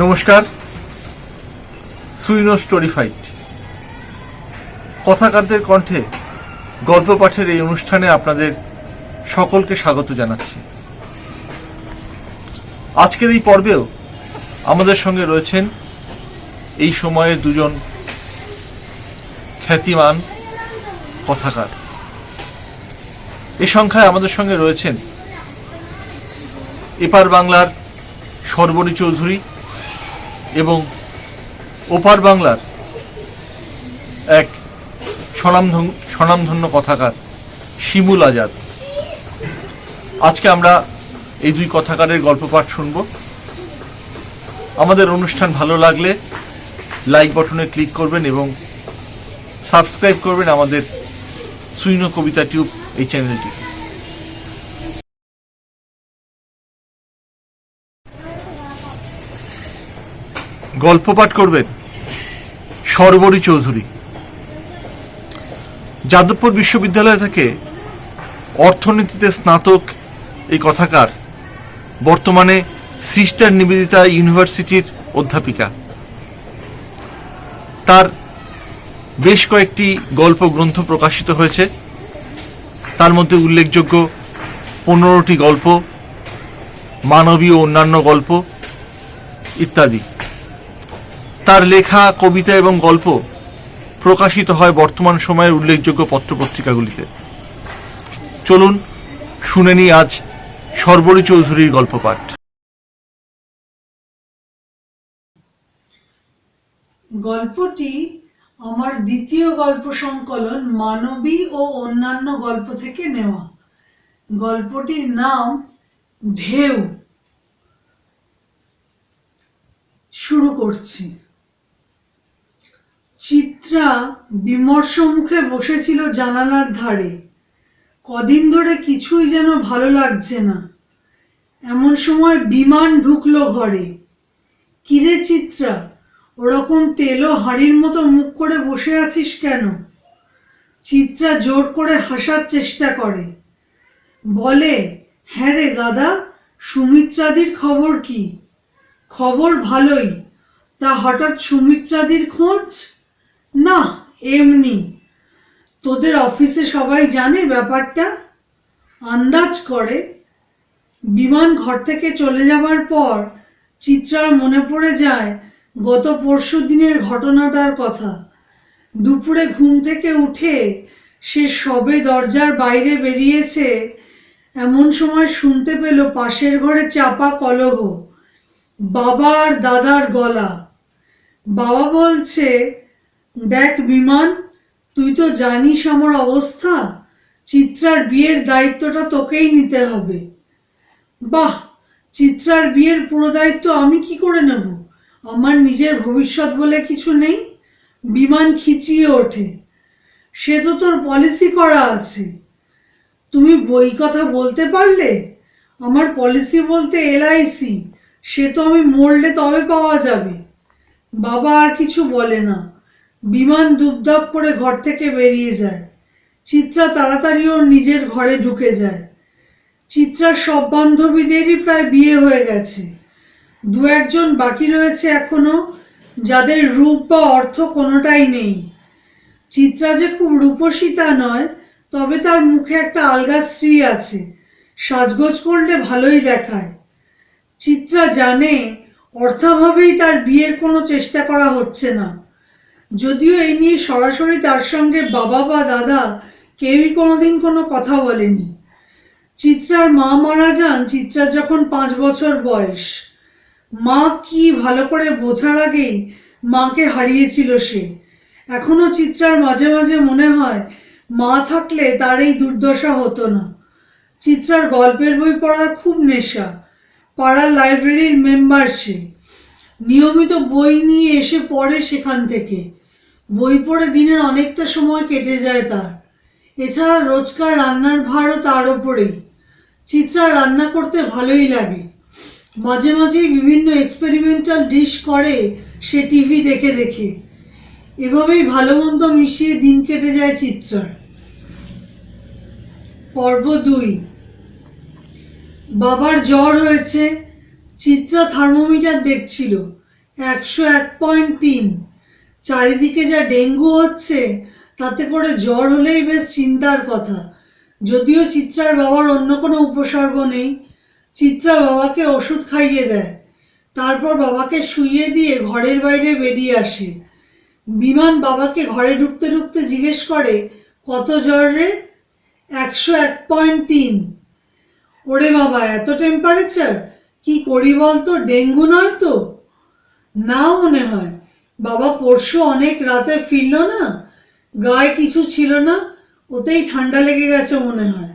নমস্কার, সুইনো story fight কথাকারদের কণ্ঠে গল্প পাঠের এই অনুষ্ঠানে আপনাদের সকলকে স্বাগত জানাচ্ছি। আজকের এই পর্বেও আমাদের সঙ্গে রয়েছেন এই সময়ে দুজন খ্যাতিমান কথাকার। এই সংখ্যায় আমাদের সঙ্গে রয়েছেন এপার বাংলার সর্বরী চৌধুরী এবং ওপার বাংলার এক স্বনামধন্য কথাকার শিমুল আজাদ। আজকে আমরা এই দুই কথাকারের গল্প পাঠ শুনব। আমাদের অনুষ্ঠান ভালো লাগলে লাইক বাটনে ক্লিক করবেন এবং সাবস্ক্রাইব করবেন আমাদের সুইনো কবিতা টিউব এই চ্যানেলটি। গল্প পাঠ করবেন সর্বরী চৌধুরী। যাদবপুর বিশ্ববিদ্যালয় থেকে অর্থনীতিতে স্নাতক এই কথাকার বর্তমানে সিস্টার নিবেদিতা ইউনিভার্সিটির অধ্যাপিকা। তার বেশ কয়েকটি গল্প গ্রন্থ প্রকাশিত হয়েছে, তার মধ্যে উল্লেখযোগ্য 15টি গল্প, মানবীয় অন্যান্য গল্প ইত্যাদি। তার লেখা কবিতা এবং গল্প প্রকাশিত হয় বর্তমান সময়ের উল্লেখযোগ্য পত্রপত্রিকাগুলিতে। চলুন শুনে নিই আজ সর্বরী চৌধুরীর গল্প পাঠ। গল্পটি আমার দ্বিতীয় গল্প সংকলন মানবী ও অন্যান্য গল্প থেকে নেওয়া। গল্পটির নাম ঢেউ। শুরু করছি। চিত্রা বিমর্ষ মুখে বসেছিল জানালার ধারে। কদিন ধরে কিছুই যেন ভালো লাগছে না। এমন সময় বিমান ঢুকলো ঘরে। কিরে চিত্রা, ওরকম তেলো হাঁড়ির মতো মুখ করে বসে আছিস কেন? চিত্রা জোর করে হাসার চেষ্টা করে। বলে, হ্যাঁ রে দাদা, সুমিত্রাদির খবর কি? খবর ভালোই। তা হঠাৎ সুমিত্রাদির খোঁজ? না, এমনি। তোদের অফিসে সবাই জানে ব্যাপারটা? আন্দাজ করে। বিমান ঘর থেকে চলে যাবার পর চিত্রার মনে পড়ে যায় গত পরশু দিনের ঘটনাটার কথা। দুপুরে ঘুম থেকে উঠে সে সবে দরজার বাইরে বেরিয়েছে, এমন সময় শুনতে পেল পাশের ঘরে চাপা কলহ, বাবা আর দাদার গলা। বাবা বলছে, দেখ বিমান, তুই তো জানিস আমার অবস্থা, চিত্রার বিয়ের দায়িত্বটা তোকেই নিতে হবে। বাহ, চিত্রার বিয়ের পুরো দায়িত্ব আমি কি করে নেব? আমার নিজের ভবিষ্যৎ বলে কিছু নেই। বিমান খিচিয়ে ওঠে। সে তো তোর পলিসি করা আছে। তুমি বই কথা বলতে পারলে? আমার পলিসি বলতে LIC, সে তো আমি মরলে তবে পাওয়া যাবে। বাবা আর কিছু বলে না। বিমান দুপদাপ করে ঘর থেকে বেরিয়ে যায়। চিত্রা তাড়াতাড়ি ওর নিজের ঘরে ঢুকে যায়। চিত্রার সব বান্ধবীদেরই প্রায় বিয়ে হয়ে গেছে। দু একজন বাকি রয়েছে এখনো, যাদের রূপ বা অর্থ কোনোটাই নেই। চিত্রা যে খুব রূপসী তা নয়, তবে তার মুখে একটা আলগা শ্রী আছে। সাজগোজ করলে ভালোই দেখায়। চিত্রা জানে অর্থাভাবেই তার বিয়ের কোনো চেষ্টা করা হচ্ছে না। যদিও এই নিয়ে সরাসরি তার সঙ্গে বাবা বা দাদা কেউই কোনোদিন কোনো কথা বলেনি। চিত্রার মা মারা যান চিত্রার যখন 5 বছর বয়স। মা কি ভালো করে বোঝার আগেই মাকে হারিয়েছিল সে। এখনো চিত্রার মাঝে মাঝে মনে হয় মা থাকলে তার এই দুর্দশা হতো না। চিত্রার গল্পের বই পড়ার খুব নেশা। পাড়ার লাইব্রেরির মেম্বার সে। নিয়মিত বই নিয়ে এসে পড়ে সেখান থেকে। বই পড়ে দিনের অনেকটা সময় কেটে যায় তার। এছাড়া রোজকার রান্নার ভারও তার ওপরেই। চিত্রা রান্না করতে ভালোই লাগে। মাঝে মাঝেই বিভিন্ন এক্সপেরিমেন্টাল ডিশ করে সে টিভি দেখে দেখে। এভাবেই ভালো মন্দ মিশিয়ে দিন কেটে যায় চিত্রার। পর্ব 2। বাবার জ্বর হয়েছে। চিত্রা থার্মোমিটার দেখছিল। 101.3। চারিদিকে যা ডেঙ্গু হচ্ছে তাতে করে জ্বর হলেই বেশ চিন্তার কথা। যদিও চিত্রার বাবার অন্য কোনো উপসর্গ নেই। চিত্রা বাবাকে ওষুধ খাইয়ে দেয়, তারপর বাবাকে শুইয়ে দিয়ে ঘরের বাইরে বেরিয়ে আসে। বিমান বাবাকে ঘরে ঢুকতে ঢুকতে জিজ্ঞেস করে, কত জ্বর রে? 101.3। ওরে বাবা, এত টেম্পারেচার! কি করি বলতো, ডেঙ্গু নয় তো? না মনে হয়, বাবা পরশু অনেক রাতে ফিরল না, গায়ে কিছু ছিল না, ওতেই ঠান্ডা লেগে গেছে মনে হয়।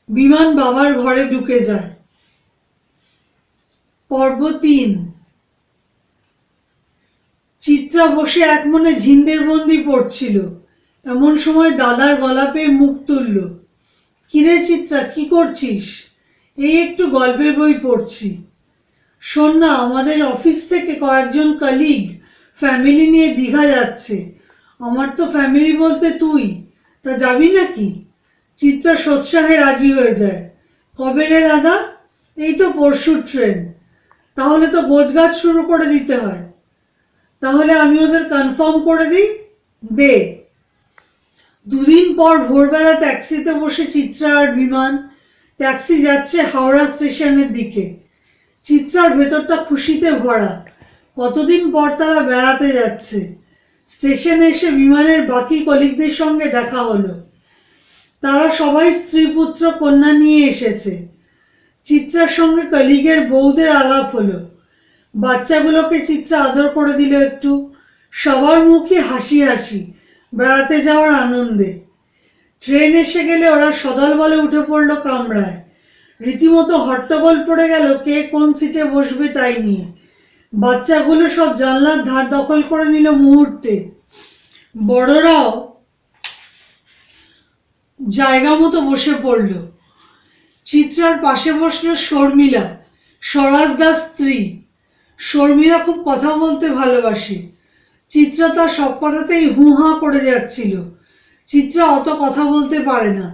বিমান বাবার ঘরে ঢুকে যায়। পর্ব 3। চিত্রা বসে এক মনে ঝিন্দের বন্দি পড়ছিল। এমন সময় দাদার গলা পেয়ে মুখ তুলল। কিরে চিত্রা, কি করছিস? এই একটু গল্পের বই পড়ছি। শোন না, আমাদের অফিস থেকে কয়েকজন কলিগ ফ্যামিলি নিয়ে দীঘা যাচ্ছে। আমার তো ফ্যামিলি বলতে তুই, তা যাবি নাকি? চিত্রা সোৎসাহে রাজি হয়ে যায়। কবে রে দাদা? এই তো পরশুর ট্রেন। তাহলে তো গোছগাছ শুরু করে দিতে হয়। তাহলে আমি ওদের কনফার্ম করে দিই, দে। দুদিন পর ভোরবেলা ট্যাক্সিতে বসে চিত্রা আর বিমান। ট্যাক্সি যাচ্ছে হাওড়া স্টেশনের দিকে। চিত্রার ভেতরটা খুশিতে ভরা। কতদিন পর তারা বেড়াতে যাচ্ছে। স্টেশনে এসে বিমানের বাকি কলিগদের সঙ্গে দেখা হলো। তারা সবাই স্ত্রী পুত্র কন্যা নিয়ে এসেছে। চিত্রার সঙ্গে কলিগের বউদের আলাপ হলো। বাচ্চাগুলোকে চিত্রা আদর করে দিল একটু। সবার মুখে হাসি হাসি, বেড়াতে যাওয়ার আনন্দে। ট্রেন এসে গেলে ওরা সদল বলে উঠে পড়লো কামরায়। রীতিমতো হট্টগোল পড়ে গেল কে কোন সিটে বসবে তাই নিয়ে। বাচ্চাগুলো সব জানলার ধার দখল করে নিল মুহূর্তে। বড়রাও জায়গা মতো বসে পড়ল। চিত্রার পাশে বসলো শর্মিলা, স্বরাজ দাস স্ত্রী। শর্মিলা খুব কথা বলতে ভালোবাসে। চিত্রা তার সব কথাতেই হু হা করে যাচ্ছিল। চিত্রা অত কথা বলতে পারে না।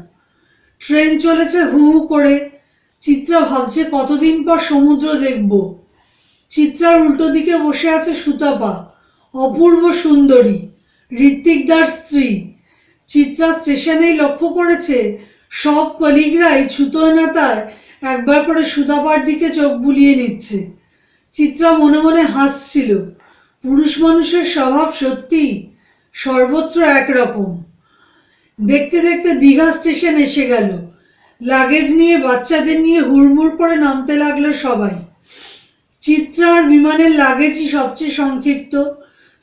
ট্রেন চলেছে হু হু করে। চিত্রা ভাবছে কতদিন পর সমুদ্র দেখব। চিত্রার উল্টো দিকে বসে আছে সুতপা, অপূর্ব সুন্দরী, ঋত্বিকদার স্ত্রী। চিত্রা স্টেশনেই লক্ষ্য করেছে সব কলিগরাই ছুতোয় নেতায় একবার করে সুতপার দিকে চোখ বুলিয়ে নিচ্ছে। চিত্রা মনে মনে হাসছিল। পুরুষ মানুষের স্বভাব সত্যি সর্বত্র একরকম। দেখতে দেখতে দীঘা স্টেশন এসে গেল। লাগেজ নিয়ে বাচ্চাদের নিয়ে হুড়মুড় করে নামতে লাগলো সবাই। চিত্রা আর বিমানের লাগেজই সবচেয়ে সংক্ষিপ্ত।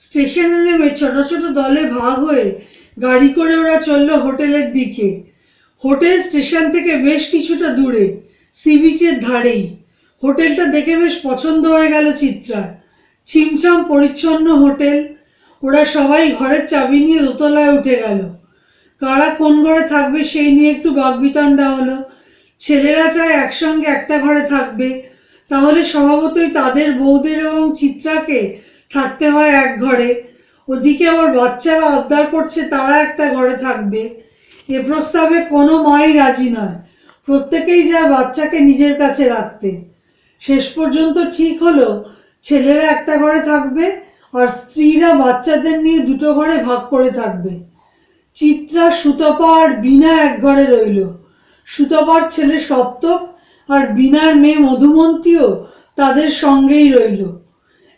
স্টেশনে নেমে ছোট ছোট দলে ভাগ হয়ে গাড়ি করে ওরা চলল হোটেলের দিকে। হোটেল স্টেশন থেকে বেশ কিছুটা দূরে, সি বিচের ধারেই। হোটেলটা দেখে বেশ পছন্দ হয়ে গেল চিত্রার। ছিমছাম পরিচ্ছন্ন হোটেল। ওরা সবাই ঘরের চাবি নিয়ে দোতলায় উঠে গেল। কারা কোন ঘরে থাকবে সেই নিয়ে একটু বাকবিতণ্ডা হলো। ছেলেরা চায় একসঙ্গে একটা ঘরে থাকবে, তাহলে স্বভাবতই তাদের বউদের এবং চিত্রাকে থাকতে হয় এক ঘরে। ওদিকে আবার বাচ্চারা আবদার করছে তারা একটা ঘরে থাকবে। এ প্রস্তাবে কোনো মাই রাজি নয়। প্রত্যেকেই যায় বাচ্চাকে নিজের কাছে রাখতে। শেষ পর্যন্ত ঠিক হলো ছেলেরা একটা ঘরে থাকবে আর স্ত্রীরা বাচ্চাদের নিয়ে দুটো ঘরে ভাগ করে থাকবে। চিত্রা, সুতপা আর বীণা এক ঘরে রইল। সুতপার ছেলে সপ্তক আর বীণার মেয়ে মধুমন্তীও তাদের সঙ্গেই রইল।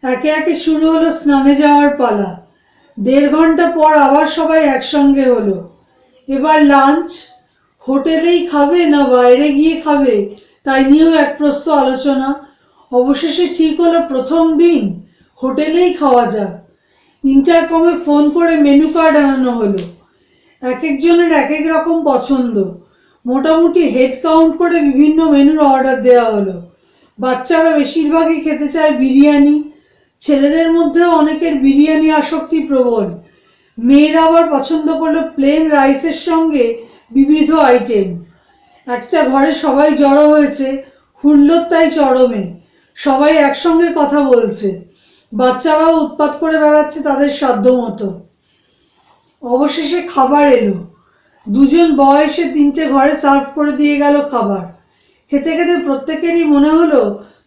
একে একে শুরু হলো স্নানে যাওয়ার পালা। 1.5 ঘন্টা পর আবার সবাই একসঙ্গে হলো। এবার লাঞ্চ হোটেলেই খাবে না বাইরে গিয়ে খাবে তাই নিয়েও এক প্রস্ত আলোচনা। অবশেষে ঠিক হলো প্রথম দিন হোটেলেই খাওয়া যাক। ইন্টারকমে ফোন করে মেনু কার্ড আনানো হলো। এক একজনের এক এক রকম পছন্দ। মোটামুটি হেড কাউন্ট করে বিভিন্ন মেনুর অর্ডার দেওয়া হলো। বাচ্চারা বেশিরভাগই খেতে চায় বিরিয়ানি। ছেলেদের মধ্যেও অনেকের বিরিয়ানি আসক্তি প্রবল। মেয়েরা আবার পছন্দ করলো প্লেন রাইসের সঙ্গে বিবিধ আইটেম। একটা ঘরে সবাই জড়ো হয়েছে, হুল্লোড় তাই চরমে। সবাই একসঙ্গে কথা বলছে। বাচ্চারাও উৎপাত করে বেড়াচ্ছে তাদের সাধ্য মতো। অবশেষে খাবার এলো। দুজন বয়সে 3টে ঘরে সার্ভ করে দিয়ে গেল খাবার। খেতে খেতে প্রত্যেকেরই মনে হলো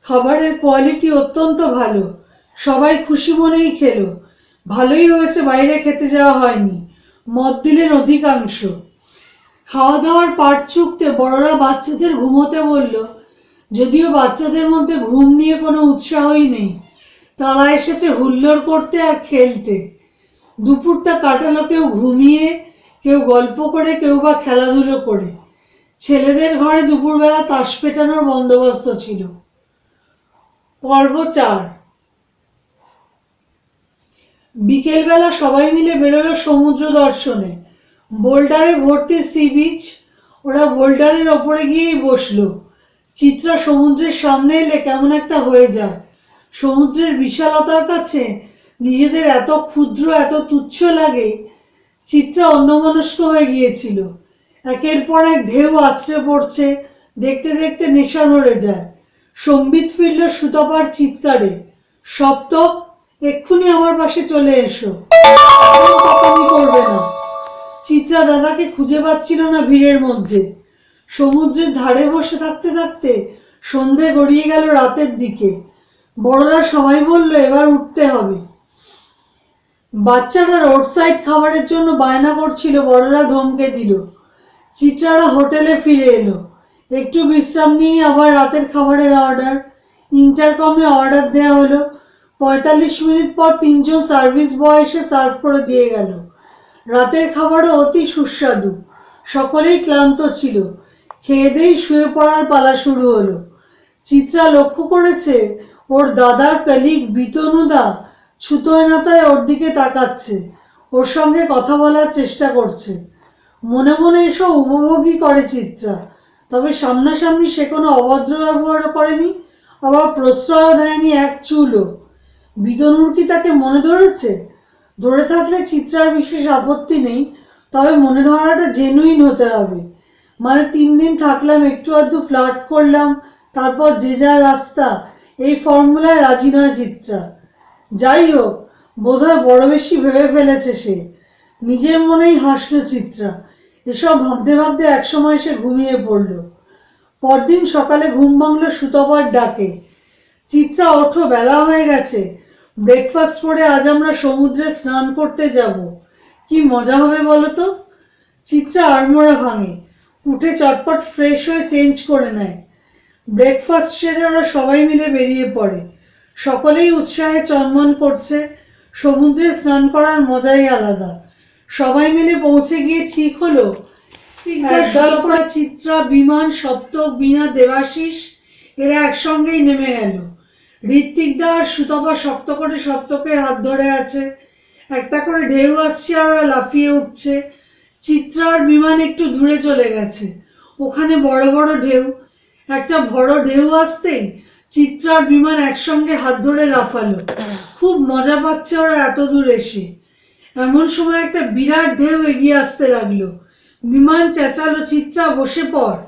খাবারের কোয়ালিটি অত্যন্ত ভালো। সবাই খুশি মনেই খেলো। ভালোই হয়েছে বাইরে খেতে যাওয়া হয়নি, মত দিলেন অধিকাংশ। খাওয়া দাওয়ার পাট চুকতে বড়রা বাচ্চাদের ঘুমোতে বলল, যদিও বাচ্চাদের মধ্যে ঘুম নিয়ে কোনো উৎসাহই নেই। তারা এসেছে হুল্লোড় করতে আর খেলতে। দুপুরটা কাটালো কেউ ঘুমিয়ে, কেউ গল্প করে, কেউ বা খেলাধুলো করে। ছেলেদের ঘরে দুপুরবেলা তাস পেটানোর বন্দোবস্ত ছিল। পর্ব ৪। বিকেলবেলা সবাই মিলে বেরোলো সমুদ্র দর্শনে। বোল্ডারে ভর্তি সি বিচ। ওরা বোল্ডারের ওপরে গিয়েই বসলো। চিত্রা সমুদ্রের সামনে এলে কেমন একটা হয়ে যায়। সমুদ্রের বিশালতার কাছে নিজেদের এত ক্ষুদ্র, এত তুচ্ছ লাগে। চিত্রা অন্যমনস্ক হয়ে গিয়েছিল। একের পর এক ঢেউ আছড়ে পড়ছে, দেখতে দেখতে নেশা ধরে যায়। সম্বিত ফিরল সুতপার চিৎকারে, সপ্তক, এক্ষুনি আমার পাশে চলে এসো, করবে না। চিত্রা দাদাকে খুঁজে পাচ্ছিল না ভিড়ের মধ্যে। সমুদ্রের ধারে বসে থাকতে থাকতে সন্ধে গড়িয়ে গেল রাতের দিকে। বড়রা সবাই বলল এবার উঠতে হবে। বাচ্চারা রোড সাইড খাবারের জন্য বায়না করছিল, বড়রা ধমকে দিল। চিত্রারা হোটেলে ফিরে এলো। একটু বিশ্রাম নিয়ে আবার রাতের খাবারের অর্ডার। ইন্টারকমে অর্ডার দেওয়া হলো। ৪৫ মিনিট পর ৩ জন সার্ভিস বয় এসে সার্ভ করে দিয়ে গেল। রাতের খাবারও অতি সুস্বাদু। সকলেই ক্লান্ত ছিল। খেয়ে দেই শুয়ে পড়ার পালা শুরু হলো। চিত্রা লক্ষ্য করেছে ওর দাদার কলিগ বিতনুদা ছুতোয় নাতায় ওর দিকে তাকাচ্ছে, ওর সঙ্গে কথা বলার চেষ্টা করছে। মনে মনে এসব উপভোগই করে চিত্রা। তবে সামনাসামনি সে কোনো অভদ্র ব্যবহারও করেনি, আবার প্রশ্রয়ও দেয়নি এক চুলও। বিতনুর কি তাকে মনে ধরেছে? ধরে থাকলে চিত্রার বিশেষ আপত্তি নেই, তবে মনে ধরাটা জেনুইন হতে হবে। মানে ৩ দিন থাকলাম, একটু আধটু ফ্লার্ট করলাম, তারপর যে যা রাস্তা, এই ফর্মুলায় রাজি নয় চিত্রা। যাই হোক, বোধহয় বড় বেশি ভেবে ফেলেছে সে। নিজের মনেই হাসল চিত্রা। এসব ভাবতে ভাবতে একসময় সে ঘুমিয়ে পড়ল। পরদিন সকালে ঘুম ভাঙল সুতপার ডাকে। চিত্রা, ওঠো, বেলা হয়ে গেছে। ব্রেকফাস্ট করে আজ আমরা সমুদ্রে স্নান করতে যাব। কি মজা হবে বলো তো? চিত্রা আড়মোড়া ভাঙে, উঠে চটপট ফ্রেশ হয়ে চেঞ্জ করে নেয়। ব্রেকফাস্ট সেরে ওরা সবাই মিলে বেরিয়ে পড়ে। সকলেই উৎসাহে চনমন করছে। সমুদ্রে স্নান করার মজাই আলাদা। সবাই মিলে পৌঁছে গিয়ে ঠিক হলো একদল করে চিত্রা, বিমান, সপ্তক, বীণা, দেবাশিস এরা একসঙ্গেই নেমে গেল। ঋত্বিকদা আর সুতপা শক্ত করে সপ্তকের হাত ধরে আছে। একটা করে ঢেউ আসছে আর ওরা লাফিয়ে উঠছে। চিত্রা আর বিমান একটু দূরে চলে গেছে, ওখানে বড় বড় ঢেউ। একটা বড় ঢেউ আসতেই চিত্রা আর বিমান একসঙ্গে হাত ধরে লাফালো। খুব মজা পাচ্ছে ওরা এত দূর এসে। এমন সময় একটা বিরাট ঢেউ এগিয়ে আসতে লাগলো। বিমান চেঁচালো, চিত্রা বসে পড়,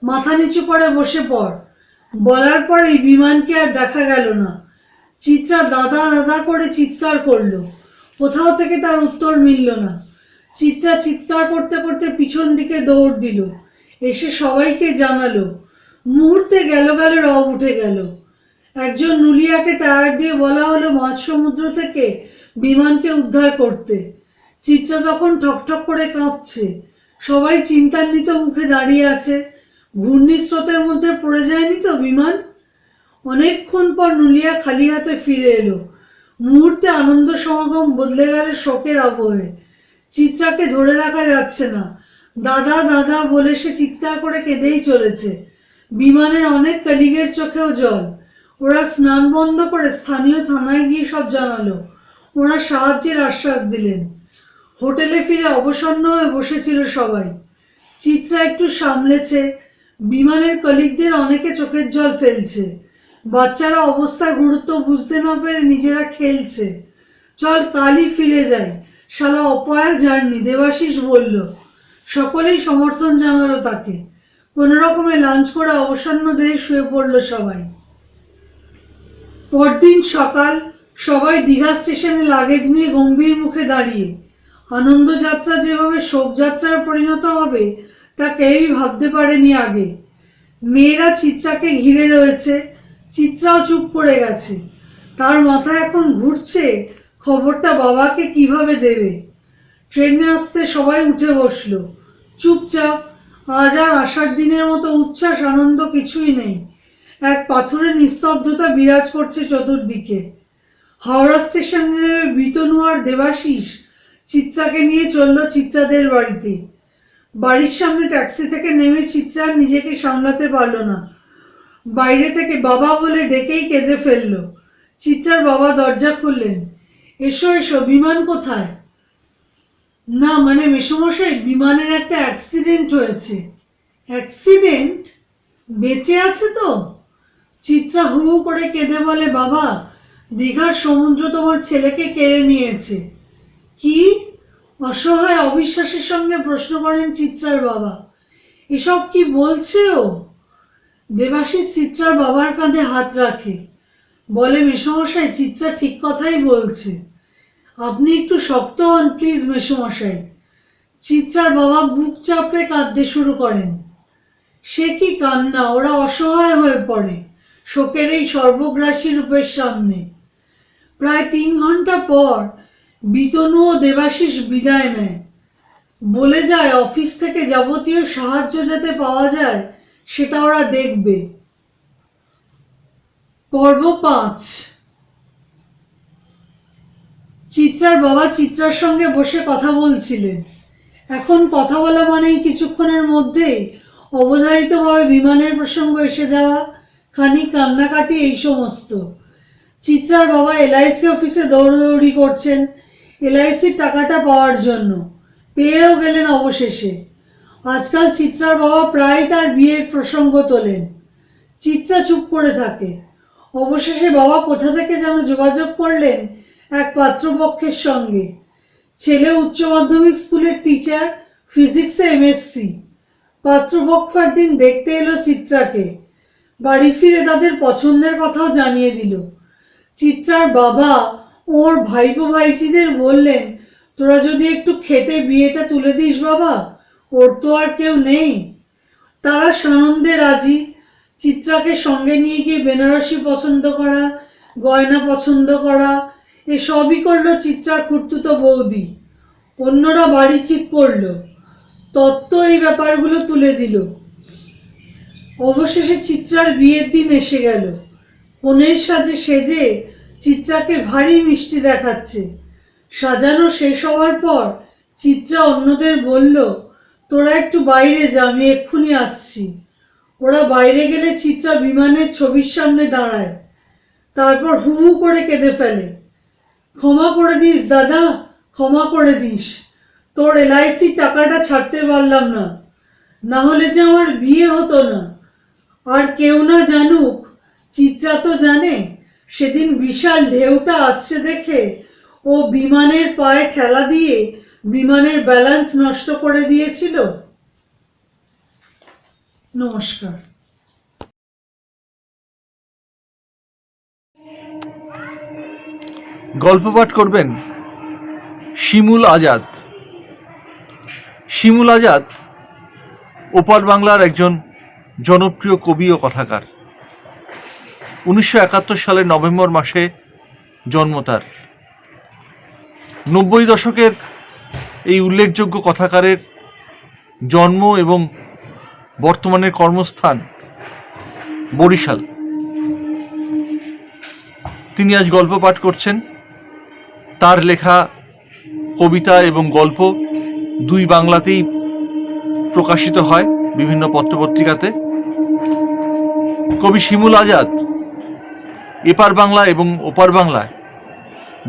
মাথা নিচু করে বসে পড়। বলার পরেই বিমানকে আর দেখা গেল না। চিত্রা দাদা দাদা করে চিৎকার করলো, কোথাও থেকে তার উত্তর মিলল না। চিত্রা চিৎকার করতে করতে পিছন দিকে দৌড় দিল, এসে সবাইকে জানালো। মুহূর্তে গেল রব উঠে গেল। একজন নুলিয়াকে টায়ার দিয়ে বলা হলো মাঝ সমুদ্র থেকে বিমানকে উদ্ধার করতে। চিত্রা তখন ঠকঠক করে কাঁপছে। সবাই চিন্তান্বিত মুখে দাঁড়িয়ে আছে। ঘূর্ণিস্রোতের মধ্যে পড়ে যায়নি তো বিমান? অনেকক্ষণ পর নুলিয়া খালি হাতে ফিরে এলো। মুহূর্তে আনন্দ সমাগম বদলে গেল শোকের আবহে। চিত্রাকে ধরে রাখা যাচ্ছে না। দাদা দাদা বলে সে চিৎকার করে কেঁদেই চলেছে। বিমানের অনেক কলিগের চোখেও জল। ওরা স্নান বন্ধ করে স্থানীয় থানায় গিয়ে সব জানালো। ওরা সাহায্যের আশ্বাস দিলেন। হোটেলে ফিরে অবসন্ন হয়ে বসেছিল সবাই। চিত্রা একটু সামলেছে। বিমানের কলিগদের অনেকে চোখের জল ফেলছে। বাচ্চারা অবস্থার গুরুত্ব বুঝতে না পেরে নিজেরা খেলছে। চল কালই ফিরে যাই, শালা অপয়া জার্নি, দেবাশিস বলল। সকলেই সমর্থন জানালো তাকে। কোনো রকমে লাঞ্চ করে অবসন্ন দেহে শুয়ে পড়ল সবাই। পরদিন সকাল, সবাই দীঘা স্টেশনে লাগেজ নিয়ে গম্ভীর মুখে দাঁড়িয়ে। আনন্দযাত্রা যেভাবে শোকযাত্রায় পরিণত হবে তা কেউই ভাবতে পারেনি আগে। মেয়েরা চিত্রাকে ঘিরে রয়েছে। চিত্রাও চুপ করে গেছে। তার মাথায় এখন ঘুরছে খবরটা বাবাকে কিভাবে দেবে। ট্রেনে আসতে সবাই উঠে বসলো চুপচাপ। আজ আর আসার দিনের মতো উচ্ছ্বাস আনন্দ কিছুই নেই। এক পাথরের নিস্তব্ধতা বিরাজ করছে চতুর্দিকে। হাওড়া স্টেশনে নেমে বিতনু আর দেবাশিস চিত্রাকে নিয়ে চলল চিত্রাদের বাড়িতে। বাড়ির সামনে ট্যাক্সি থেকে নেমে চিত্রা নিজেকে সামলাতে পারল না। বাইরে থেকে বাবা বলে ডেকেই কেঁদে ফেলল। চিত্রার বাবা দরজা খুললেন। এসো এসো, বিমান কোথায়? না মানে মেসোমশাই, বিমানের একটা অ্যাক্সিডেন্ট হয়েছে। অ্যাক্সিডেন্ট? বেঁচে আছে তো? চিত্রা হু হু করে কেঁদে বলে, বাবা, দীঘার সমুদ্র তোমার ছেলেকে কেড়ে নিয়েছে। কি? অসহায় অবিশ্বাসের সঙ্গে প্রশ্ন করেন চিত্রার বাবা। এসব কি বলছে ও? দেবাশিস চিত্রার বাবার কাঁধে হাত রাখে, বলে, মেসোমশাই, চিত্রা ঠিক কথাই বলছে। আপনি একটু শক্ত হন প্লিজ মেসোমশাই। চিত্রার বাবা বুক চাপড়ে কাঁদতে শুরু করেন। সে কি কান্না! ওরা অসহায় হয়ে পড়ে শোকের এই সর্বগ্রাসী রূপের সামনে। প্রায় 3 ঘন্টা পর বিতনু ও দেবাশিস বিদায় নেয়। বলে যায় অফিস থেকে যাবতীয় সাহায্য যাতে পাওয়া যায় সেটা ওরা দেখবে। পর্ব 5। চিত্রার বাবা চিত্রার সঙ্গে বসে কথা বলছিলেন। এখন কথা বলা মানেই কিছুক্ষণের মধ্যেই অবধারিতভাবে বিমানের প্রসঙ্গ এসে যাওয়া, খানিক কান্নাকাটি, এই সমস্ত। চিত্রার বাবা এলআইসি অফিসে দৌড়দৌড়ি করছেন এলআইসির টাকাটা পাওয়ার জন্য। পেয়েও গেলেন অবশেষে। আজকাল চিত্রার বাবা প্রায় তার বিয়ের প্রসঙ্গ তোলেন। চিত্রা চুপ করে থাকে। অবশেষে বাবা কোথা থেকে যেন যোগাযোগ করলেন এক পাত্রপক্ষের সঙ্গে। ছেলে উচ্চ মাধ্যমিক স্কুলের টিচার, ফিজিক্সে এমএসসি। পাত্রপক্ষ একদিন দেখতে এলো চিত্রাকে। বাড়ি ফিরে তাদের পছন্দের কথাও জানিয়ে দিল। চিত্রার বাবা ওর ভাইপো ভাইচিদের বললেন, তোরা যদি একটু খেটে বিয়েটা তুলে দিস বাবা, ওর তো আর কেউ নেই। তারা সানন্দে রাজি। চিত্রাকে সঙ্গে নিয়ে গিয়ে বেনারসি পছন্দ করা, গয়না পছন্দ করা, এসবই করলো চিত্রার খুড়তুতো বৌদি। অন্যরা বাড়ি ঠিক করলো, তত্ত্ব এই ব্যাপারগুলো তুলে দিল। অবশেষে চিত্রার বিয়ের দিন এসে গেল। কনের সাজে সেজে চিত্রাকে ভারী মিষ্টি দেখাচ্ছে। সাজানো শেষ হওয়ার পর চিত্রা অন্যদের বলল, তোরা একটু বাইরে যা, আমি এক্ষুনি আসছি। ওরা বাইরে গেলে চিত্রা বিমানের ছবির সামনে দাঁড়ায়। তারপর হু হু করে কেঁদে ফেলে। ক্ষমা করে দিস দাদা, ক্ষমা করে দিস। তোর এলআইসি টাকাটা ছাড়তে পারলাম না, না হলে যে আমার বিয়ে হতো না। আর কেউ না জানুক, চিত্রা তো জানে। সেদিন বিশাল ঢেউটা আসছে দেখে ও বিমানের পায়ে ঠেলা দিয়ে বিমানের ব্যালেন্স নষ্ট করে দিয়েছিল। নমস্কার। গল্প পাঠ করবেন শিমুল আজাদ। শিমুল আজাদ ওপার বাংলার একজন জনপ্রিয় কবি ও কথাকার। 1971 সালের নভেম্বর মাসে জন্ম তার। 90 দশকের এই উল্লেখযোগ্য কথাকারের জন্ম এবং বর্তমানের কর্মস্থান বরিশাল। তিনি আজ গল্প পাঠ করছেন। তার লেখা কবিতা এবং গল্প দুই বাংলাতেই প্রকাশিত হয় বিভিন্ন পত্রপত্রিকাতে। কবি শিমুল আজাদ এপার বাংলা এবং ওপার বাংলায়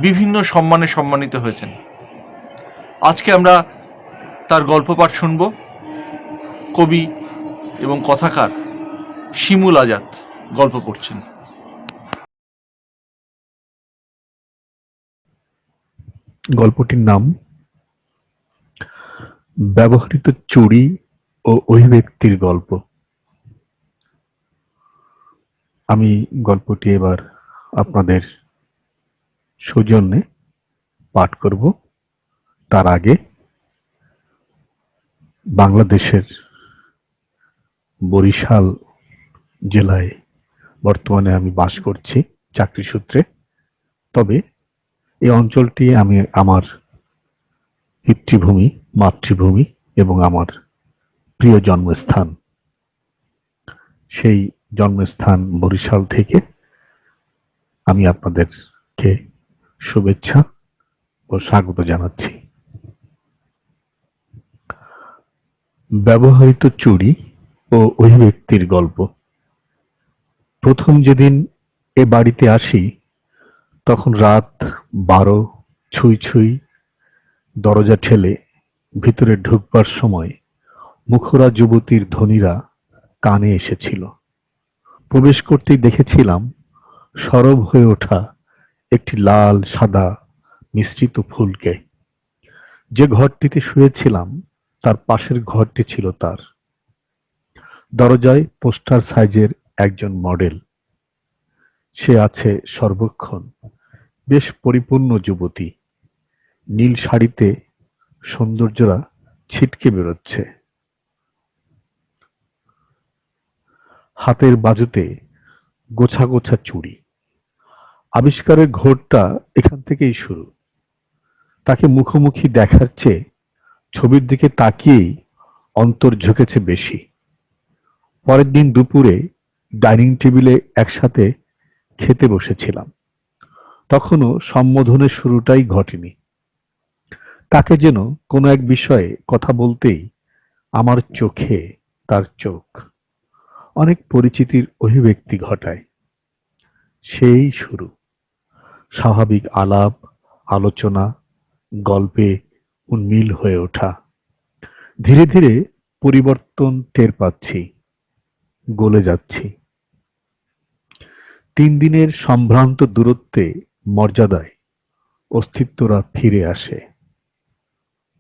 বিভিন্ন সম্মানে সম্মানিত হয়েছেন। আজকে আমরা তার গল্প পাঠ শুনব। কবি এবং কথাকার শিমুল আজাদ গল্প পড়ছেন। গল্পটির নাম ব্যবহৃত চুড়ি ও ওই ব্যক্তির গল্প। আমি গল্পটি এবার আপনাদের সৌজন্যে পাঠ করব। তার আগে বাংলাদেশের বরিশাল জেলায় বর্তমানে আমি বাস করছি চাকরি সূত্রে। তবে এই অঞ্চলটি আমি আমার পিতৃভূমি, মাতৃভূমি এবং আমার প্রিয় জন্মস্থান। সেই জন্মস্থান বরিশাল থেকে আমি আপনাদেরকে শুভেচ্ছা ও স্বাগত জানাচ্ছি। ব্যবহৃত চুড়ি ও ওই ব্যক্তির গল্প। প্রথম যেদিন এ বাড়িতে আসি তখন রাত 12 ছুঁই ছুঁই। দরজা ঠেলে ভিতরে ঢুকবার সময় মুখরা যুবতীর ধ্বনিরা কানে এসেছিল। প্রবেশ করতেই দেখেছিলাম সরব হয়ে ওঠা একটি লাল সাদা মিশ্রিত ফুলকে। যে ঘরটিতে শুয়েছিলাম তার পাশের ঘরটি ছিল তার। দরজায় পোস্টার সাইজের একজন মডেল। সে আছে সর্বক্ষণ। বেশ পরিপূর্ণ যুবতী। নীল শাড়িতে সৌন্দর্যরা ছিটকে বেরোচ্ছে। হাতের বাজুতে গোছা গোছা চুড়ি। আবিষ্কারের ঘোরটা এখান থেকেই শুরু। তাকে মুখোমুখি দেখার চেয়ে ছবির দিকে তাকিয়েই অন্তর ঝুঁকেছে বেশি। পরের দিন দুপুরে ডাইনিং টেবিলে একসাথে খেতে বসেছিলাম। তখনও সম্বোধনের শুরুটাই ঘটেনি। তাকে যেন কোনো এক বিষয়ে কথা বলতেই আমার চোখে তার চোখ অনেক পরিচিতির অভিব্যক্তি ঘটায়। সেই শুরু। স্বাভাবিক আলাপ, আলোচনা, গল্পে উন্মিল হয়ে ওঠা। ধীরে ধীরে পরিবর্তন টের পাচ্ছি, গলে যাচ্ছি। 3 দিনের সম্ভ্রান্ত দূরত্বে মর্যাদায় অস্তিত্বরা ফিরে আসে।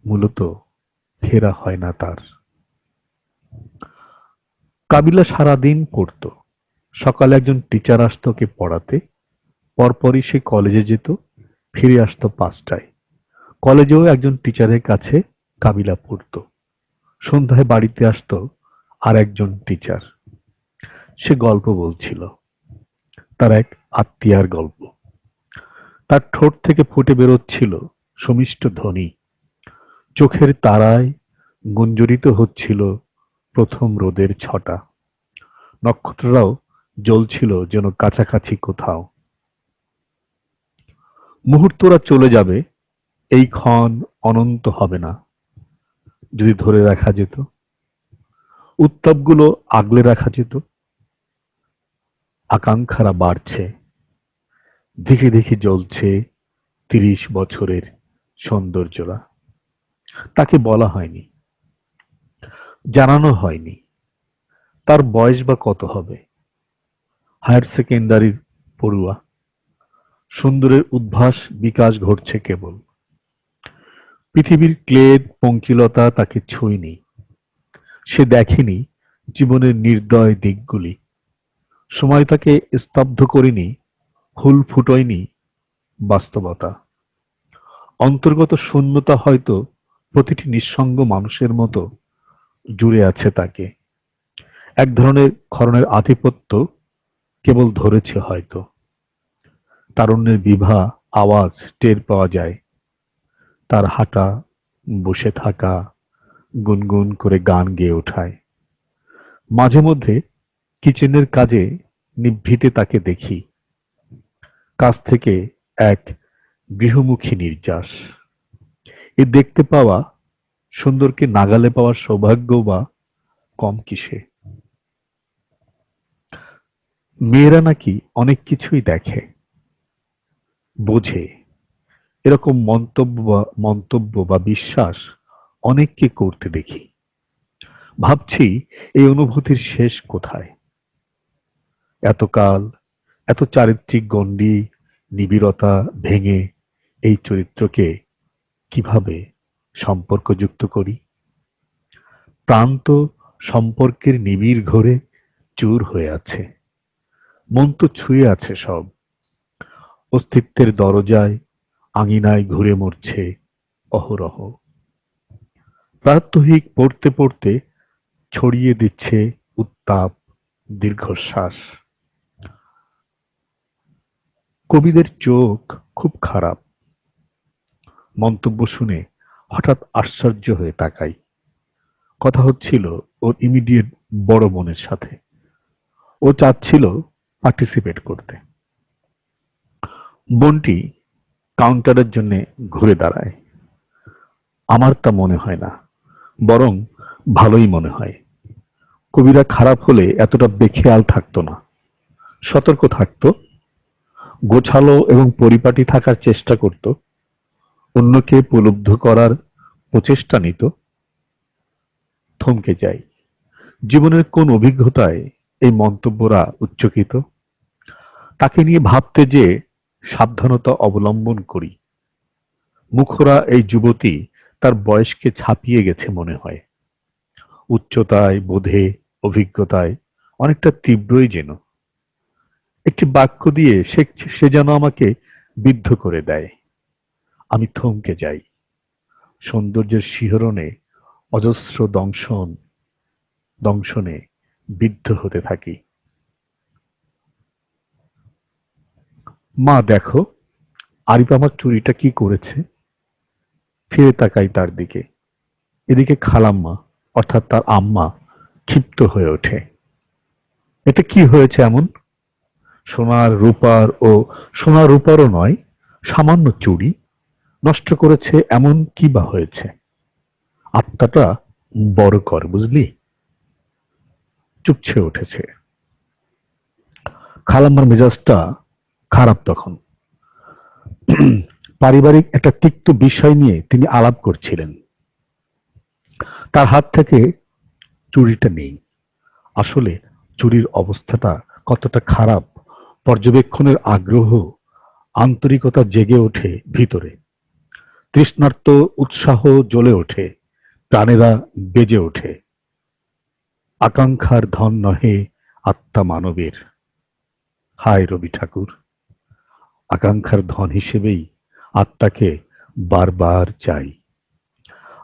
মূলত ফেরা হয় না তার। কাবিলা সারাদিন পড়তো। সকালে একজন টিচার আসতো ওকে পড়াতে। পরপরই সে কলেজে যেত, ফিরে আসতো 5টায়। কলেজেও একজন টিচারের কাছে কাবিলা পড়তো। সন্ধ্যায় বাড়িতে আসতো আর একজন টিচার। সে গল্প বলছিল, তার এক আত্মীয়ার গল্প। তার ঠোঁট থেকে ফুটে বেরোচ্ছিল সমিষ্ট ধ্বনি। চোখের তারায় গুঞ্জরিত হচ্ছিল প্রথম রোদের ছটা। নক্ষত্ররাও জ্বলছিল যেন কাছাকাছি কোথাও। মুহূর্তরা চলে যাবে, এই ক্ষণ অনন্ত হবে না যদি ধরে রাখা যেত। উত্তাপগুলো আগলে রাখা যেত। আকাঙ্ক্ষারা বাড়ছে। দেখে দেখে জ্বলছে 30 বছরের সৌন্দর্যরা। তাকে বলা হয়নি, জানানো হয়নি তার বয়স বা কত হবে। হায়ার সেকেন্ডারির পড়ুয়া। সুন্দরের উদ্ভাস বিকাশ ঘটছে কেবল। পৃথিবীর ক্লেদ পঙ্কিলতা তাকে ছুঁয়নি। সে দেখেনি জীবনের নির্দয় দিকগুলি। সময় তাকে স্তব্ধ করেনি, হুল ফুটোয়নি বাস্তবতা। অন্তর্গত শূন্যতা হয়তো প্রতিটি নিঃসঙ্গ মানুষের মতো জুড়ে আছে তাকে। এক ধরনের ক্ষরণের আধিপত্য কেবল ধরেছে হয়তো। তারুণ্যের বিভা আওয়াজ টের পাওয়া যায়। তার হাঁটা, বসে থাকা, গুনগুন করে গান গেয়ে ওঠায়। মাঝে মধ্যে কিচেনের কাজে নিভৃতে তাকে দেখি। কাছ থেকে এক গৃহমুখী নির্যাস। এ দেখতে পাওয়া সুন্দরকে নাগালে পাওয়ার সৌভাগ্য বা কম কিসে। মেয়েরা নাকি অনেক কিছুই দেখে, বোঝে, এরকম মন্তব্য বা বিশ্বাস অনেককে করতে দেখি। ভাবছি এই অনুভূতির শেষ কোথায়। এতকাল এত চারিত্রিক গণ্ডি নিবিড়তা ভেঙে এই চরিত্রকে কিভাবে সম্পর্কযুক্ত করি। প্রাণ তো সম্পর্কের নিবিড় ঘোরে চুর হয়ে আছে। মন তো ছুঁয়ে আছে সব। অস্তিত্বের দরজায় আঙিনায় ঘুরে মরছে অহরহ। প্রাত্যহিক পড়তে পড়তে ছড়িয়ে দিচ্ছে উত্তাপ, দীর্ঘশ্বাস। কবিদের চোখ খুব খারাপ। মন্তব্য শুনে হঠাৎ আশ্চর্য হয়ে তাকাই। কথা হচ্ছিল ওর ইমিডিয়েট বড় বোনের সাথে। ও চাচ্ছিল পার্টিসিপেট করতে। বোনটি কাউন্টারের জন্য ঘুরে দাঁড়ায়। আমার তা মনে হয় না, বরং ভালোই মনে হয়। কবিরা খারাপ হলে এতটা বেখেয়াল থাকতো না, সতর্ক থাকতো, গোছালো এবং পরিপাটি থাকার চেষ্টা করত, অন্যকে প্রলুব্ধ করার প্রচেষ্টা নিত। থমকে যাই। জীবনের কোন অভিজ্ঞতায় এই মন্তব্যরা উচ্চকিত? তাকে নিয়ে ভাবতে যে সাবধানতা অবলম্বন করি। মুখরা এই যুবতী তার বয়সকে ছাপিয়ে গেছে মনে হয়। উচ্চতায়, বোধে, অভিজ্ঞতায় অনেকটা তীব্রই যেন। একটি বাক্য দিয়ে সে যেন আমাকে বিদ্ধ করে দেয়। আমি থমকে যাই। সৌন্দর্যের শিহরণে অজস্র দংশনে বিদ্ধ হতে থাকি। মা দেখো, আরিফ আমার চুরিটা কি করেছে। ফিরে তাকাই তার দিকে। এদিকে খালাম্মা অর্থাৎ তার আম্মা ক্ষিপ্ত হয়ে ওঠে। এটা কি হয়েছে এমন? সোনার রূপারও নয়, সামান্য চুড়ি নষ্ট করেছে এমন কি বা হয়েছে? আত্মাটা বড় কর, বুঝলি? চুপছে উঠেছে। খালাম্মার মেজাজটা খারাপ তখন। পারিবারিক একটা তিক্ত বিষয় নিয়ে তিনি আলাপ করছিলেন। তার হাত থেকে চুড়িটা নেই। আসলে চুরির অবস্থাটা কতটা খারাপ পর্যবেক্ষণের আগ্রহ, আন্তরিকতা জেগে ওঠে ভিতরে। তৃষ্ণার্ত উৎসাহ জ্বলে ওঠে, প্রাণেরা বেজে ওঠে। আকাঙ্ক্ষার ধন নহে আত্মা মানবের। হায় রবি ঠাকুর, আকাঙ্ক্ষার ধন হিসেবেই আত্মাকে বারবার চাই।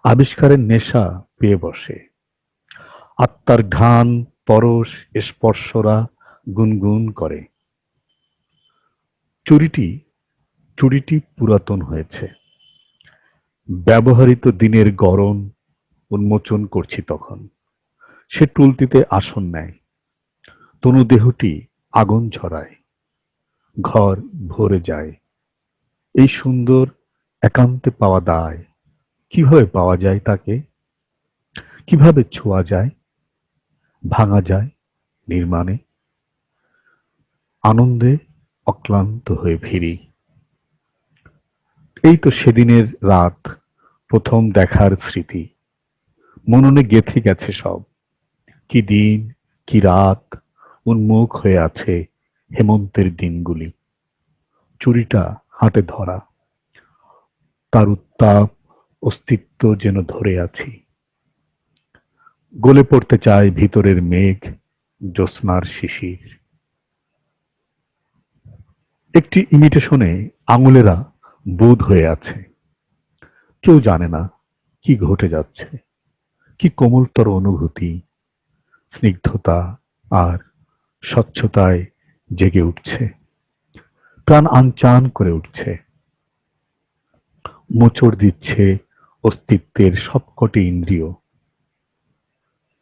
আবিষ্কারের নেশা পেয়ে বসে। আত্মার ঘ্রাণ, পরশ, স্পর্শরা গুনগুন করে। চুড়িটি চুড়িটি পুরাতন হয়েছে। ব্যবহৃত দিনের গড়ন উন্মোচন করছি তখন। সে টুলতিতে আসন নেয়। তনুদেহটি আগুন ছড়ায়। ঘর ভরে যায়। এই সুন্দর একান্তে পাওয়া দায়। কিভাবে পাওয়া যায় তাকে? কিভাবে ছোঁয়া যায়, ভাঙা যায় নির্মাণে? আনন্দে অক্লান্ত হয়ে ফিরি। এই তো সেদিনের রাত, প্রথম দেখার স্মৃতি। মননে গেঁথে গেছে সব। কি দিন, কি রাত, উন্মুখ হয়ে আছে হেমন্তের দিনগুলি। চুরিটা হাতে ধরা, তার উত্তাপ, অস্তিত্ব যেন ধরে আছি। গলে পড়তে চায় ভিতরের মেঘ, জ্যোৎস্নার শিশির। একটি ইমিটেশনে আঙুলেরা বুঁদ হয়ে আছে। কেউ জানে না কি ঘটে যাচ্ছে, কি কোমলতর অনুভূতি, স্নিগ্ধতা আর স্বচ্ছতায় জেগে উঠছে। প্রাণ আনচান করে উঠছে। মোচড় দিচ্ছে অস্তিত্বের সবকটি ইন্দ্রিয়।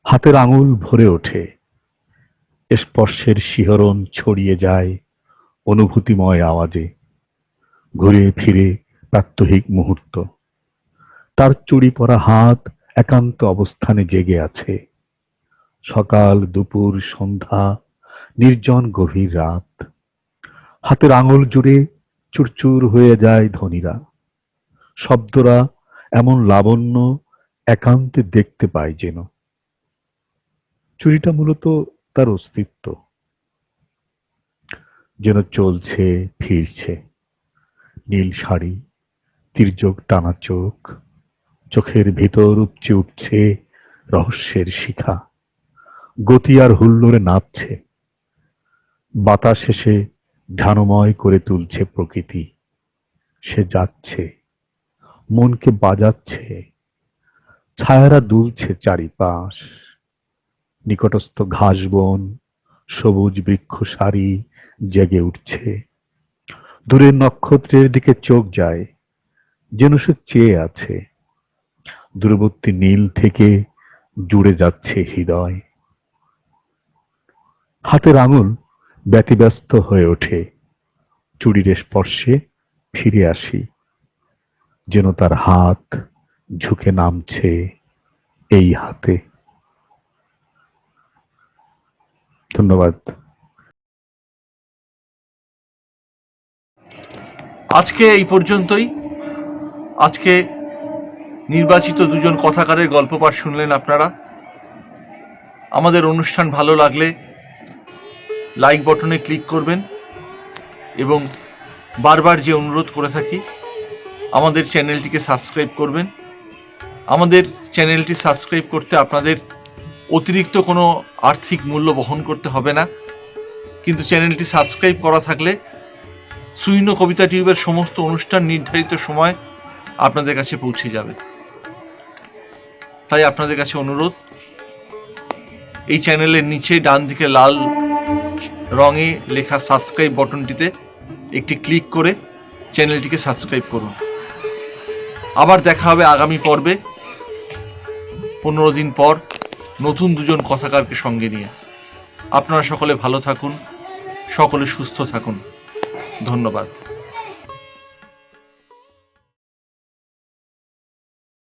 হাতের আঙুল ভরে ওঠে। স্পর্শের শিহরণ ছড়িয়ে যায় অনুভূতিময় আওয়াজে। ঘুরে ফিরে প্রাত্যহিক মুহূর্ত। তার চুড়ি পরা হাত একান্ত অবস্থানে জেগে আছে। সকাল, দুপুর, সন্ধ্যা, নির্জন গভীর রাত। হাতের আঙুল জুড়ে চুরচুর হয়ে যায় ধ্বনিরা। শব্দরা এমন লাবণ্য একান্তে দেখতে পায় যেন। চুরিটা মূলত তার অস্তিত্ব। যেন চলছে, ফিরছে। নীল শাড়ি, তির্যক টানা চোখ, চোখের ভিতর উপচে উঠছে রহস্যের শিখা। গতি আর হুল্লোড়ে নাচছে। বাতাস এসে ঝানময় করে তুলছে প্রকৃতি। সে যাচ্ছে, মনকে বাজাচ্ছে। ছায়ারা দুলছে চারিপাশ। নিকটস্থ ঘাসবন, সবুজ বৃক্ষ সারি জেগে উঠছে। দূরের নক্ষত্রের দিকে চোখ যায়, যেন সে চেয়ে আছে। দূরবর্তী নীল থেকে জুড়ে যাচ্ছে হৃদয়। হাতের আঙুল ব্যতিব্যস্ত হয়ে ওঠে, চুড়ির স্পর্শে ফিরে আসি, যেন তার হাত ঝুঁকে নামছে এই হাতে। ধন্যবাদ। আজকে এই পর্যন্তই। আজকে নির্বাচিত দুজন কথাকারের গল্প পাঠ শুনলেন আপনারা। আমাদের অনুষ্ঠান ভালো লাগলে লাইক বটনে ক্লিক করবেন এবং বারবার যে অনুরোধ করে থাকি, আমাদের চ্যানেলটিকে সাবস্ক্রাইব করবেন। আমাদের চ্যানেলটি সাবস্ক্রাইব করতে আপনাদের অতিরিক্ত কোনো আর্থিক মূল্য বহন করতে হবে না, কিন্তু চ্যানেলটি সাবস্ক্রাইব করা থাকলে সুইন্য কবিতা টিউবের সমস্ত অনুষ্ঠান নির্ধারিত সময় আপনাদের কাছে পৌঁছে যাবে। তাই আপনাদের কাছে অনুরোধ, এই চ্যানেলের নিচে ডান দিকে লাল রঙে লেখা সাবস্ক্রাইব বটনটিতে একটি ক্লিক করে চ্যানেলটিকে সাবস্ক্রাইব করুন। আবার দেখা হবে আগামী পর্বে 15 দিন পর নতুন দুজন কথাকারকে সঙ্গে নিয়ে। আপনারা সকলে ভালো থাকুন, সকলে সুস্থ থাকুন। ধন্যবাদ।